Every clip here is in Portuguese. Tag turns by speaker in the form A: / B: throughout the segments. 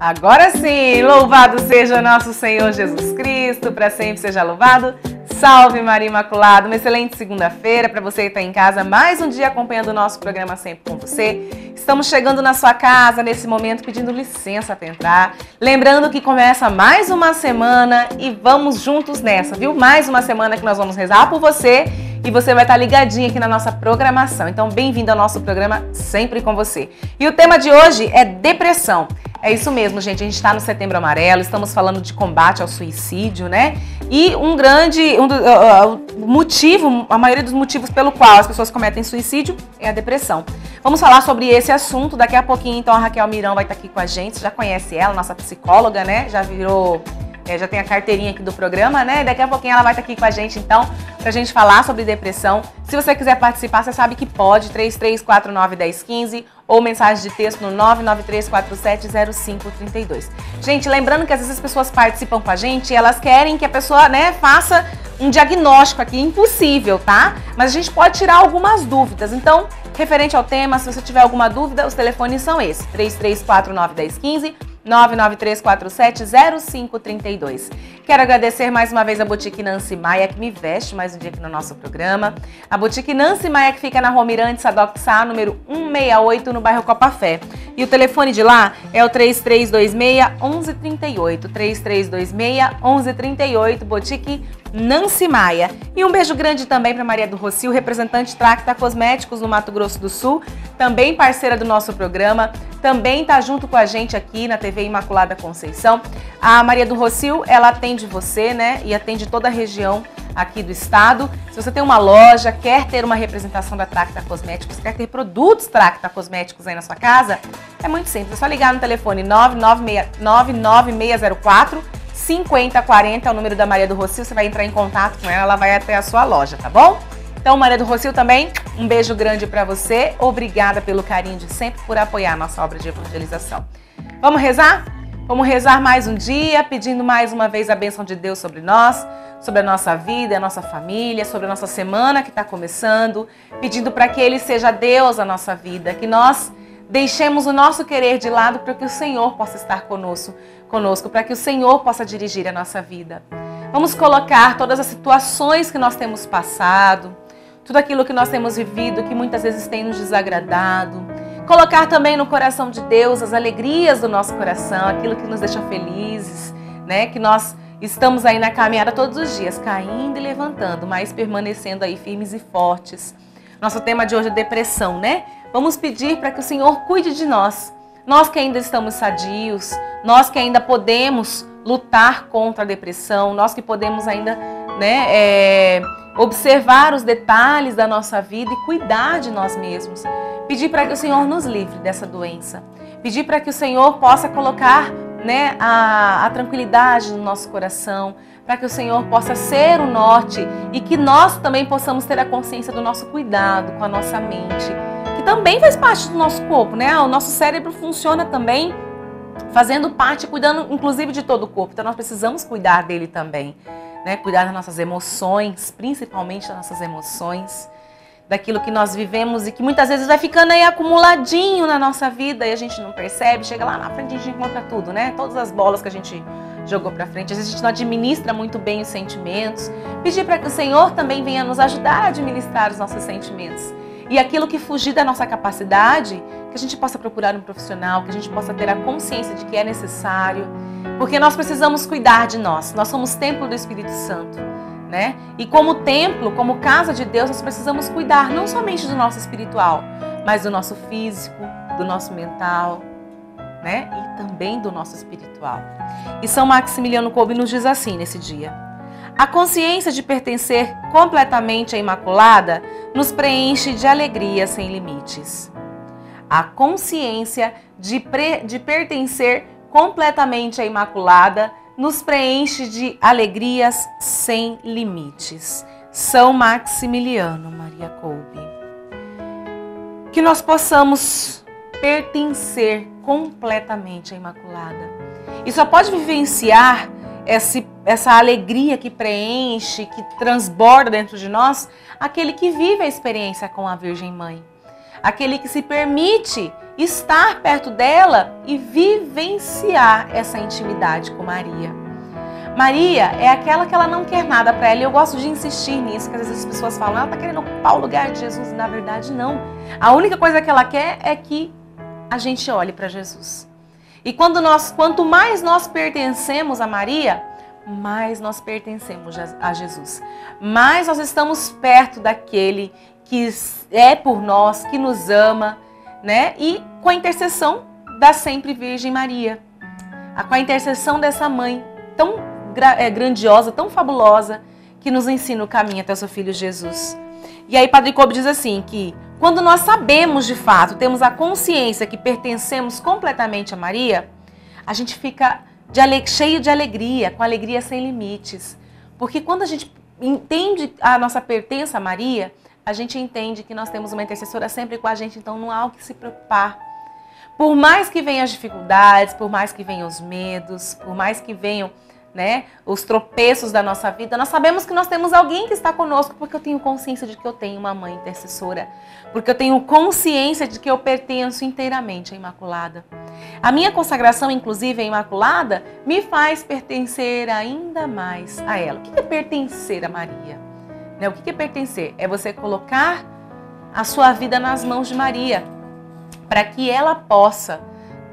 A: Agora sim, louvado seja nosso Senhor Jesus Cristo, para sempre seja louvado. Salve Maria Imaculada, uma excelente segunda-feira para você que está em casa, mais um dia acompanhando o nosso programa Sempre com Você. Estamos chegando na sua casa nesse momento pedindo licença para entrar, lembrando que começa mais uma semana e vamos juntos nessa, viu? Mais uma semana que nós vamos rezar por você e você vai estar ligadinho aqui na nossa programação. Então, bem-vindo ao nosso programa Sempre com Você. E o tema de hoje é depressão. É isso mesmo, gente. A gente está no Setembro Amarelo, estamos falando de combate ao suicídio, né? E motivo, a maioria dos motivos pelo qual as pessoas cometem suicídio é a depressão. Vamos falar sobre esse assunto daqui a pouquinho. Então, a Raquel Mirão vai estar aqui com a gente. Você já conhece ela, nossa psicóloga, né? Já virou... já tem a carteirinha aqui do programa, né? Daqui a pouquinho ela vai estar aqui com a gente, então, pra gente falar sobre depressão. Se você quiser participar, você sabe que pode, 33491015 ou mensagem de texto no 993470532. Gente, lembrando que às vezes as pessoas participam com a gente e elas querem que a pessoa, né, faça um diagnóstico aqui, impossível, tá? Mas a gente pode tirar algumas dúvidas. Então, referente ao tema, se você tiver alguma dúvida, os telefones são esses, 33491015 993470532. Quero agradecer mais uma vez a Boutique Nancy Maia, que me veste mais um dia aqui no nosso programa. A Boutique Nancy Maia, que fica na Rua Mirante Sadoc Sá, número 168, no bairro Copa Fé. E o telefone de lá é o 3326-1138. 3326-1138, Boutique Nancy Maia. E um beijo grande também para Maria do Rocio, representante Tracta Cosméticos no Mato Grosso do Sul, também parceira do nosso programa, também tá junto com a gente aqui na TV Imaculada Conceição. A Maria do Rocio, ela atende você, né, e atende toda a região aqui do estado. Se você tem uma loja, quer ter uma representação da Tracta Cosméticos, quer ter produtos Tracta Cosméticos aí na sua casa, é muito simples, é só ligar no telefone 99604 5040, é o número da Maria do Rocio, você vai entrar em contato com ela vai até a sua loja, tá bom? Então, Maria do Rocio também, um beijo grande pra você, obrigada pelo carinho de sempre, por apoiar a nossa obra de evangelização. Vamos rezar? Vamos rezar mais um dia, pedindo mais uma vez a bênção de Deus sobre nós, sobre a nossa vida, a nossa família, sobre a nossa semana que está começando, pedindo para que Ele seja Deus na nossa vida, que nós deixemos o nosso querer de lado para que o Senhor possa estar conosco, para que o Senhor possa dirigir a nossa vida. Vamos colocar todas as situações que nós temos passado, tudo aquilo que nós temos vivido, que muitas vezes tem nos desagradado. Colocar também no coração de Deus as alegrias do nosso coração, aquilo que nos deixa felizes, né? Que nós estamos aí na caminhada todos os dias, caindo e levantando, mas permanecendo aí firmes e fortes. Nosso tema de hoje é depressão, né? Vamos pedir para que o Senhor cuide de nós. Nós que ainda estamos sadios, nós que ainda podemos lutar contra a depressão, nós que podemos ainda, né, observar os detalhes da nossa vida e cuidar de nós mesmos. Pedir para que o Senhor nos livre dessa doença. Pedir para que o Senhor possa colocar, né, a tranquilidade no nosso coração, para que o Senhor possa ser o norte e que nós também possamos ter a consciência do nosso cuidado com a nossa mente, que também faz parte do nosso corpo, né? O nosso cérebro funciona também fazendo parte, cuidando inclusive de todo o corpo. Então nós precisamos cuidar dele também, né? Cuidar das nossas emoções, principalmente das nossas emoções, daquilo que nós vivemos e que muitas vezes vai ficando aí acumuladinho na nossa vida e a gente não percebe, chega lá na frente e a gente encontra tudo, né? Todas as bolas que a gente jogou pra frente, às vezes a gente não administra muito bem os sentimentos. Pedir para que o Senhor também venha nos ajudar a administrar os nossos sentimentos. E aquilo que fugir da nossa capacidade, que a gente possa procurar um profissional, que a gente possa ter a consciência de que é necessário, porque nós precisamos cuidar de nós. Nós somos templo do Espírito Santo, né? E como templo, como casa de Deus, nós precisamos cuidar não somente do nosso espiritual, mas do nosso físico, do nosso mental, né? E também do nosso espiritual. E São Maximiliano Kolbe nos diz assim nesse dia: a consciência de pertencer completamente à Imaculada nos preenche de alegria sem limites. A consciência de pertencer completamente à Imaculada nos preenche de alegrias sem limites. São Maximiliano Maria Kolbe. Que nós possamos pertencer completamente à Imaculada. E só pode vivenciar essa alegria que preenche, que transborda dentro de nós, aquele que vive a experiência com a Virgem Mãe. Aquele que se permite estar perto dela e vivenciar essa intimidade com Maria. Maria é aquela que ela não quer nada para ela, e eu gosto de insistir nisso, que às vezes as pessoas falam, ela está querendo ocupar o lugar de Jesus, e na verdade não. A única coisa que ela quer é que a gente olhe para Jesus. E quanto mais nós pertencemos a Maria, mais nós pertencemos a Jesus. Mais nós estamos perto daquele que é por nós, que nos ama, né? E com a intercessão da sempre Virgem Maria, com a intercessão dessa mãe tão grandiosa, tão fabulosa, que nos ensina o caminho até o seu Filho Jesus. E aí Padre Kolbe diz assim, que quando nós sabemos de fato, temos a consciência que pertencemos completamente a Maria, a gente fica cheio de alegria, com alegria sem limites. Porque quando a gente entende a nossa pertença a Maria, a gente entende que nós temos uma intercessora sempre com a gente, então não há o que se preocupar. Por mais que venham as dificuldades, por mais que venham os medos, por mais que venham, né, os tropeços da nossa vida, nós sabemos que nós temos alguém que está conosco, porque eu tenho consciência de que eu tenho uma mãe intercessora, porque eu tenho consciência de que eu pertenço inteiramente à Imaculada. A minha consagração, inclusive, à Imaculada, me faz pertencer ainda mais a ela. O que é pertencer a Maria? O que é pertencer? É você colocar a sua vida nas mãos de Maria, para que ela possa,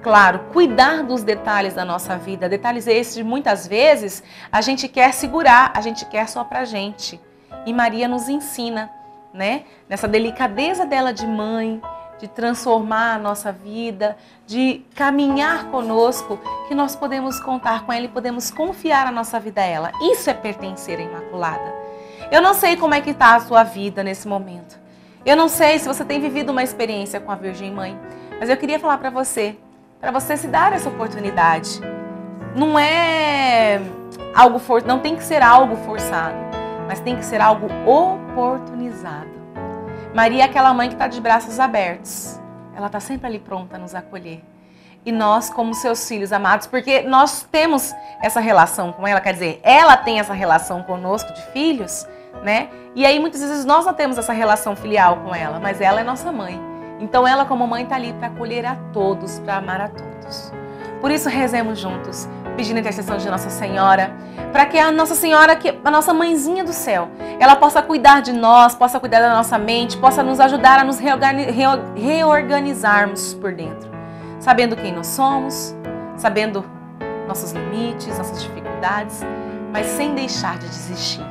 A: claro, cuidar dos detalhes da nossa vida. Detalhes esses que muitas vezes a gente quer segurar, a gente quer só pra gente. E Maria nos ensina, né? Nessa delicadeza dela de mãe, de transformar a nossa vida, de caminhar conosco, que nós podemos contar com ela e podemos confiar a nossa vida a ela. Isso é pertencer à Imaculada. Eu não sei como é que está a sua vida nesse momento. Eu não sei se você tem vivido uma experiência com a Virgem Mãe, mas eu queria falar para você se dar essa oportunidade. Não é algo não tem que ser algo forçado, mas tem que ser algo oportunizado. Maria é aquela mãe que está de braços abertos. Ela está sempre ali pronta a nos acolher. E nós, como seus filhos amados, porque nós temos essa relação com ela, quer dizer, ela tem essa relação conosco de filhos, né? E aí muitas vezes nós não temos essa relação filial com ela, mas ela é nossa mãe. Então ela como mãe está ali para acolher a todos, para amar a todos. Por isso rezemos juntos, pedindo a intercessão de Nossa Senhora, para que a Nossa Senhora, a nossa mãezinha do céu, ela possa cuidar de nós, possa cuidar da nossa mente, possa nos ajudar a nos reorganizarmos por dentro. Sabendo quem nós somos, sabendo nossos limites, nossas dificuldades, mas sem deixar de desistir.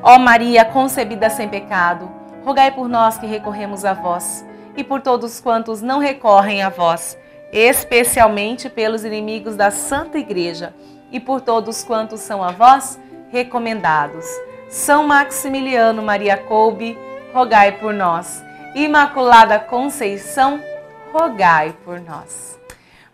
A: Ó Maria, concebida sem pecado, rogai por nós que recorremos a vós e por todos quantos não recorrem a vós, especialmente pelos inimigos da Santa Igreja e por todos quantos são a vós recomendados. São Maximiliano Maria Kolbe, rogai por nós. Imaculada Conceição, rogai por nós.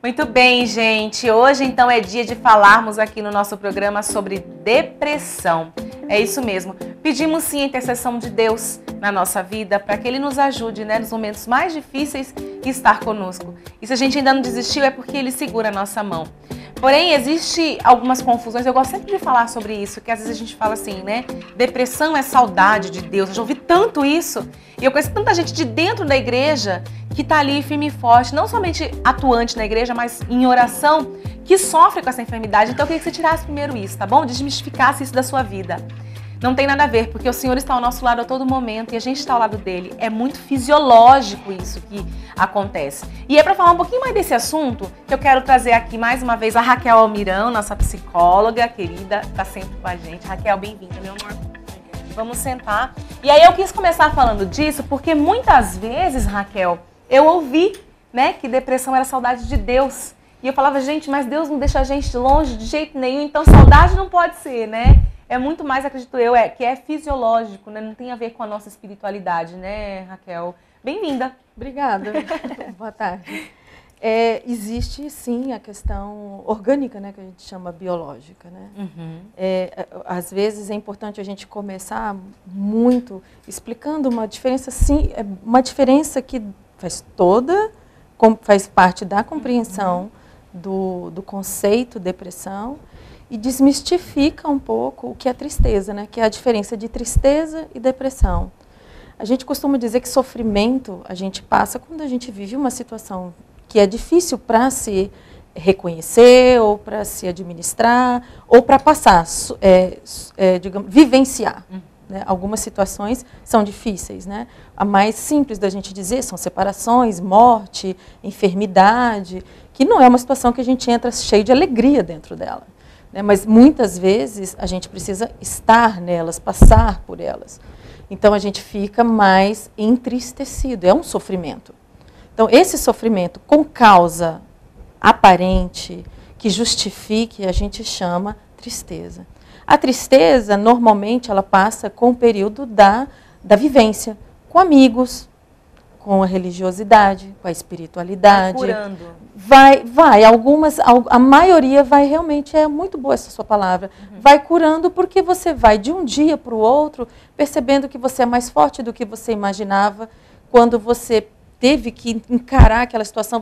A: Muito bem, gente. Hoje, então, é dia de falarmos aqui no nosso programa sobre depressão. É isso mesmo. Pedimos, sim, a intercessão de Deus na nossa vida para que Ele nos ajude, né, nos momentos mais difíceis e estar conosco. E se a gente ainda não desistiu, é porque Ele segura a nossa mão. Porém, existe algumas confusões. Eu gosto sempre de falar sobre isso, que às vezes a gente fala assim, né? Depressão é saudade de Deus. Eu já ouvi tanto isso. E eu conheço tanta gente de dentro da igreja que está ali firme e forte, não somente atuante na igreja, mas em oração, que sofre com essa enfermidade. Então eu queria que você tirasse primeiro isso, tá bom? Desmistificasse isso da sua vida. Não tem nada a ver, porque o Senhor está ao nosso lado a todo momento e a gente está ao lado dele. É muito fisiológico isso que acontece. E é para falar um pouquinho mais desse assunto que eu quero trazer aqui mais uma vez a Raquel Almirão, nossa psicóloga querida, está sempre com a gente. Raquel, bem-vinda, meu amor. Vamos sentar. E aí eu quis começar falando disso porque muitas vezes, Raquel, eu ouvi, né, que depressão era saudade de Deus. E eu falava, gente, mas Deus não deixa a gente longe de jeito nenhum, então saudade não pode ser, né? É muito mais, acredito eu, que é fisiológico, né? Não tem a ver com a nossa espiritualidade, né, Raquel? Bem-vinda.
B: Obrigada. Boa tarde. Existe, sim, a questão orgânica, né, que a gente chama biológica, né?
A: Uhum.
B: Às vezes é importante a gente começar muito explicando uma diferença, sim, uma diferença que faz parte da compreensão do conceito depressão, e desmistifica um pouco o que é tristeza, né? Que é a diferença de tristeza e depressão. A gente costuma dizer que sofrimento a gente passa quando a gente vive uma situação que é difícil para se reconhecer, ou para se administrar, ou para passar, digamos, vivenciar. Né? Algumas situações são difíceis, né? A mais simples da gente dizer são separações, morte, enfermidade, que não é uma situação que a gente entra cheio de alegria dentro dela. Né? Mas muitas vezes a gente precisa estar nelas, passar por elas. Então a gente fica mais entristecido, é um sofrimento. Então esse sofrimento com causa aparente, que justifique, a gente chama tristeza. A tristeza, normalmente, ela passa com o período da vivência, com amigos, com a religiosidade, com a espiritualidade.
A: Vai curando.
B: Vai. A maioria vai realmente, é muito boa essa sua palavra, vai curando porque você vai de um dia para o outro percebendo que você é mais forte do que você imaginava. Quando você teve que encarar aquela situação,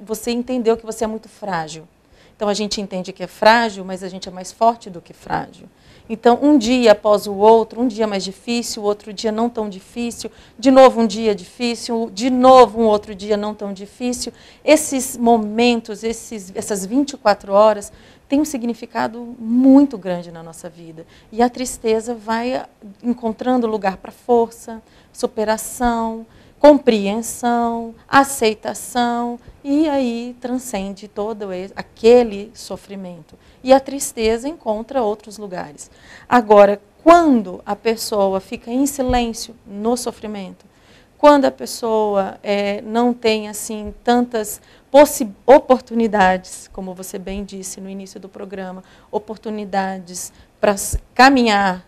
B: você entendeu que você é muito frágil. Então, a gente entende que é frágil, mas a gente é mais forte do que frágil. Então, um dia após o outro, um dia mais difícil, outro dia não tão difícil, de novo um dia difícil, de novo um outro dia não tão difícil. Esses momentos, essas 24 horas, têm um significado muito grande na nossa vida. E a tristeza vai encontrando lugar para força, superação, compreensão, aceitação, e aí transcende todo aquele sofrimento. E a tristeza encontra outros lugares. Agora, quando a pessoa fica em silêncio no sofrimento, quando a pessoa não tem assim tantas oportunidades, como você bem disse no início do programa, oportunidades para caminhar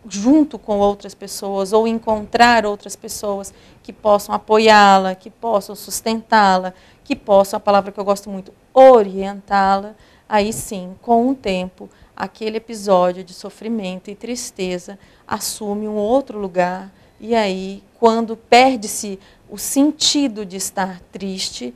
B: junto com outras pessoas ou encontrar outras pessoas que possam apoiá-la, que possam sustentá-la, que possam, a palavra que eu gosto muito, orientá-la, aí sim, com o tempo, aquele episódio de sofrimento e tristeza assume um outro lugar e aí, quando perde-se o sentido de estar triste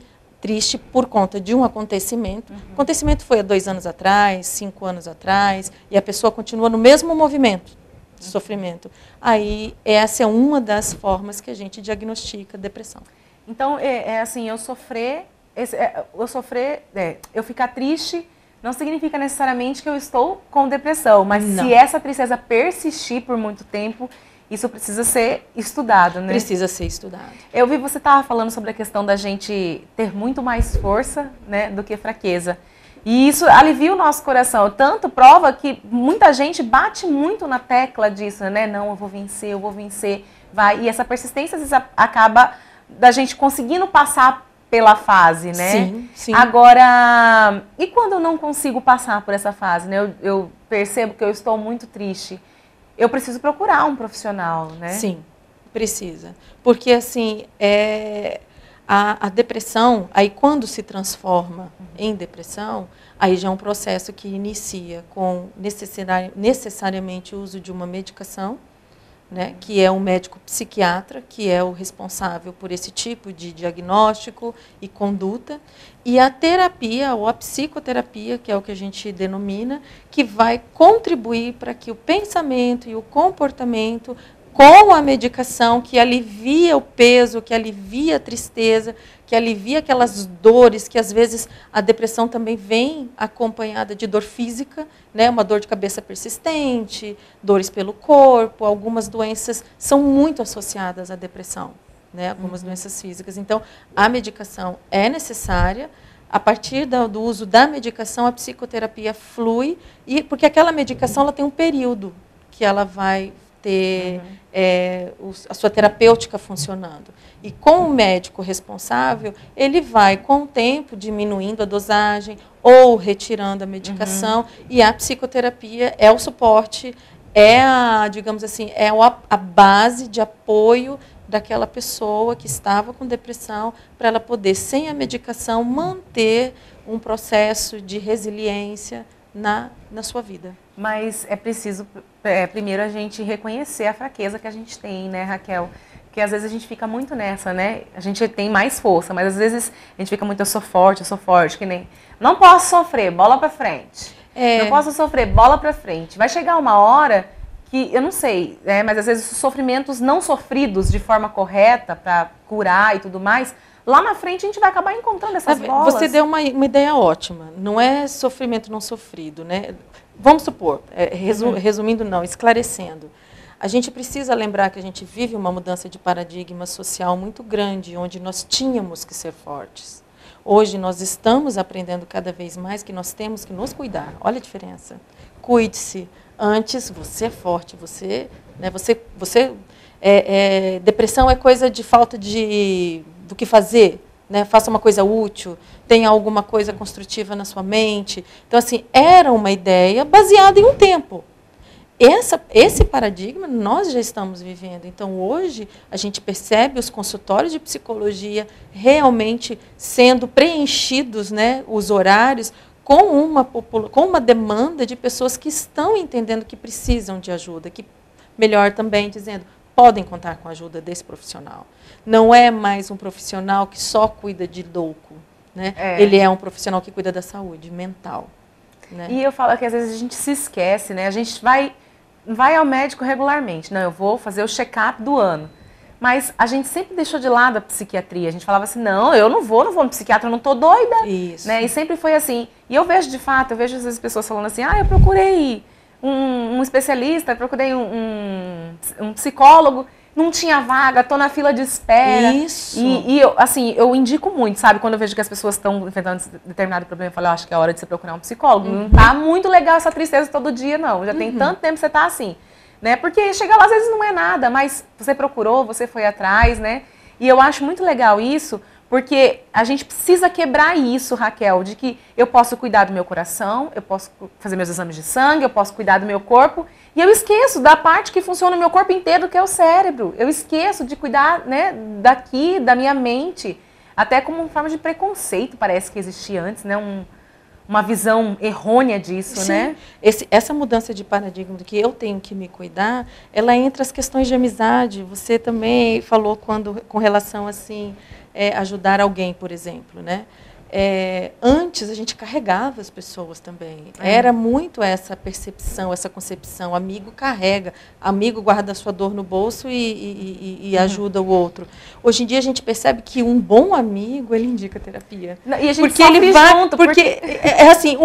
B: por conta de um acontecimento. O acontecimento foi há 2 anos atrás, 5 anos atrás, e a pessoa continua no mesmo movimento de sofrimento. Aí, essa é uma das formas que a gente diagnostica depressão.
A: Então, assim, eu ficar triste não significa necessariamente que eu estou com depressão, mas não. Se essa tristeza persistir por muito tempo, isso precisa ser estudado, né?
B: Precisa ser estudado.
A: Eu vi você estava falando sobre a questão da gente ter muito mais força, né, do que fraqueza. E isso alivia o nosso coração. Tanto prova que muita gente bate muito na tecla disso, né? Não, eu vou vencer, vai. E essa persistência, às vezes, acaba da gente conseguindo passar pela fase, né?
B: Sim, sim.
A: Agora, e quando eu não consigo passar por essa fase, né? Eu percebo que eu estou muito triste. Eu preciso procurar um profissional, né?
B: Sim, precisa. Porque, assim, a depressão, aí quando se transforma em depressão, aí já é um processo que inicia com necessariamente o uso de uma medicação, né, que é um médico psiquiatra, que é o responsável por esse tipo de diagnóstico e conduta, e a terapia, ou a psicoterapia, que é o que a gente denomina, que vai contribuir para que o pensamento e o comportamento, com a medicação, que alivia o peso, que alivia a tristeza, que alivia aquelas dores, que às vezes a depressão também vem acompanhada de dor física, né? Uma dor de cabeça persistente, dores pelo corpo, algumas doenças são muito associadas à depressão, né? Algumas doenças físicas. Então, a medicação é necessária. A partir do uso da medicação, a psicoterapia flui, porque aquela medicação ela tem um período que ela vai ter a sua terapêutica funcionando. E com o médico responsável, ele vai, com o tempo, diminuindo a dosagem ou retirando a medicação, e a psicoterapia é o suporte, digamos assim, a base de apoio daquela pessoa que estava com depressão, para ela poder, sem a medicação, manter um processo de resiliência na sua vida.
A: Mas é preciso, primeiro, a gente reconhecer a fraqueza que a gente tem, né, Raquel? Porque às vezes a gente fica muito nessa, né? A gente tem mais força, mas às vezes a gente fica muito, eu sou forte, que nem... Não posso sofrer, bola pra frente. Não posso sofrer, bola pra frente. Vai chegar uma hora que eu não sei, mas às vezes os sofrimentos não sofridos de forma correta para curar e tudo mais, lá na frente a gente vai acabar encontrando essas bolas.
B: Você deu uma ideia ótima. Não é sofrimento não sofrido, né? Vamos supor, resumindo não, esclarecendo. A gente precisa lembrar que a gente vive uma mudança de paradigma social muito grande, onde nós tínhamos que ser fortes. Hoje nós estamos aprendendo cada vez mais que nós temos que nos cuidar. Olha a diferença. Cuide-se. Antes, você é forte, depressão é coisa de falta do que fazer, né? Faça uma coisa útil, tenha alguma coisa construtiva na sua mente. Então, assim, era uma ideia baseada em um tempo. Esse paradigma nós já estamos vivendo. Então, hoje, a gente percebe os consultórios de psicologia realmente sendo preenchidos, né, os horários, com uma demanda de pessoas que estão entendendo que precisam de ajuda, que, melhor também dizendo, podem contar com a ajuda desse profissional. Não é mais um profissional que só cuida de louco, né? Ele é um profissional que cuida da saúde mental. Né?
A: E eu falo que às vezes a gente se esquece, né? A gente vai ao médico regularmente. Não, eu vou fazer o check-up do ano. Mas a gente sempre deixou de lado a psiquiatria. A gente falava assim, não, eu não vou no psiquiatra, eu não tô doida.
B: Isso.
A: Né? E sempre foi assim. E eu vejo de fato, às vezes pessoas falando assim, eu procurei um especialista, procurei um psicólogo, não tinha vaga, tô na fila de espera.
B: Isso.
A: E eu indico muito, sabe? Quando eu vejo que as pessoas estão enfrentando determinado problema, eu falo, acho que é hora de você procurar um psicólogo. Não tá muito legal essa tristeza todo dia, não. Já tem tanto tempo que você tá assim. Né? Porque chegar lá às vezes não é nada, mas você procurou, você foi atrás, né? E eu acho muito legal isso, porque a gente precisa quebrar isso, Raquel, de que eu posso cuidar do meu coração, eu posso fazer meus exames de sangue, eu posso cuidar do meu corpo, e eu esqueço da parte que funciona no meu corpo inteiro, que é o cérebro. Eu esqueço de cuidar, né, daqui, da minha mente, até como uma forma de preconceito, parece que existia antes, né? Uma visão errônea disso,
B: Sim.
A: né?
B: Essa mudança de paradigma do que eu tenho que me cuidar, ela entra as questões de amizade. Você também falou com relação assim, ajudar alguém, por exemplo, né? Antes a gente carregava as pessoas também. Era muito essa percepção, essa concepção. Amigo carrega, amigo guarda a sua dor no bolso e ajuda o outro. Hoje em dia a gente percebe que um bom amigo, ele indica terapia.
A: E a gente
B: porque ele vai
A: junto,
B: porque é assim,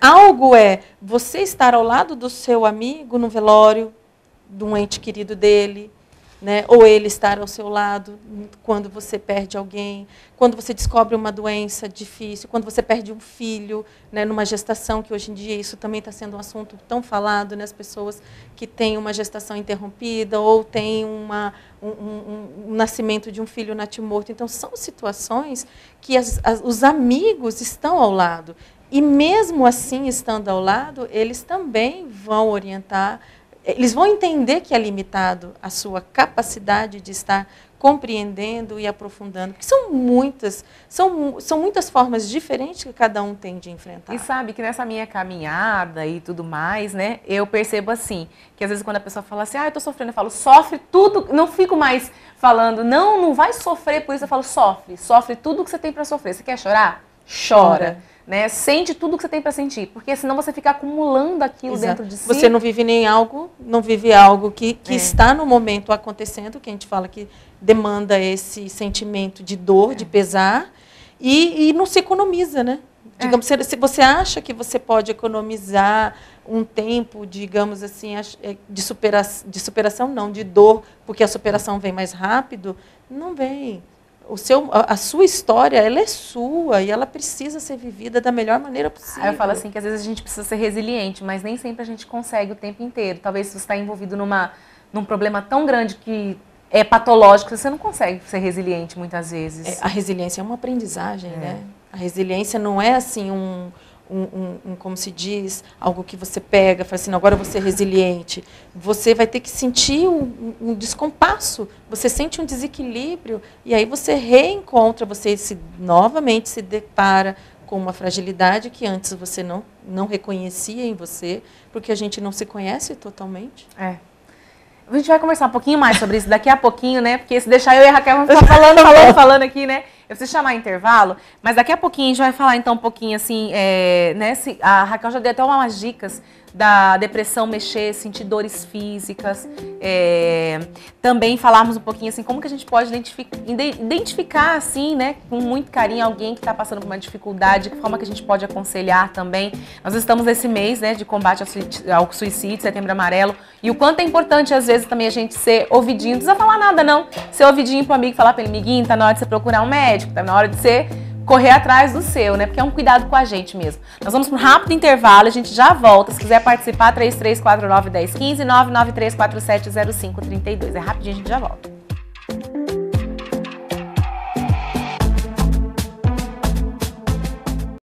B: algo é você estar ao lado do seu amigo no velório de um ente querido dele, né? Ou ele estar ao seu lado quando você perde alguém, quando você descobre uma doença difícil, quando você perde um filho, né, numa gestação, que hoje em dia isso também está sendo um assunto tão falado, né, as pessoas que têm uma gestação interrompida ou têm um nascimento de um filho natimorto. Então, são situações que os amigos estão ao lado. E mesmo assim, estando ao lado, eles também vão orientar. Eles vão entender que é limitado a sua capacidade de estar compreendendo e aprofundando. Porque são muitas formas diferentes que cada um tem de enfrentar.
A: E sabe que nessa minha caminhada e tudo mais, né, eu percebo assim, que às vezes quando a pessoa fala assim, eu tô sofrendo, eu falo, sofre tudo, não fico mais falando, não vai sofrer por isso, eu falo, sofre tudo que você tem para sofrer. Você quer chorar? Chora. Né? Sente tudo que você tem para sentir, porque senão você fica acumulando aquilo dentro de si.
B: Você não vive não vive algo que está no momento acontecendo, que a gente fala que demanda esse sentimento de dor, de pesar, e não se economiza, né? Digamos, se você acha que você pode economizar um tempo, digamos assim, de superação não, de dor, porque a superação vem mais rápido, não vem. A sua história, ela é sua e ela precisa ser vivida da melhor maneira possível.
A: Aí eu falo assim, que às vezes a gente precisa ser resiliente, mas nem sempre a gente consegue o tempo inteiro. Talvez se você está envolvido num problema tão grande que é patológico, você não consegue ser resiliente muitas vezes.
B: A resiliência é uma aprendizagem, né? A resiliência não é assim como se diz, algo que você pega, fala assim, agora eu vou ser resiliente. Você vai ter que sentir um descompasso, você sente um desequilíbrio, e aí você reencontra, você novamente se depara com uma fragilidade que antes você não reconhecia em você, porque a gente não se conhece totalmente.
A: A gente vai conversar um pouquinho mais sobre isso daqui a pouquinho, né? Porque se deixar eu e a Raquel vamos ficar falando aqui, né? Eu preciso chamar intervalo, mas daqui a pouquinho a gente vai falar então um pouquinho assim, né? A Raquel já deu até umas dicas da depressão mexer, sentir dores físicas, também falarmos um pouquinho assim, como que a gente pode identificar assim, né, com muito carinho alguém que está passando por uma dificuldade, que forma que a gente pode aconselhar também. Nós estamos nesse mês, né, de combate ao suicídio, Setembro Amarelo, e o quanto é importante às vezes também a gente ser ouvidinho, não precisa falar nada não, ser ouvidinho pro amigo, falar para ele, amiguinho, tá na hora de você procurar um médico, tá na hora de você correr atrás do seu, né? Porque é um cuidado com a gente mesmo. Nós vamos para um rápido intervalo, a gente já volta. Se quiser participar, 3349-1015, 993470532. É rapidinho, a gente já volta.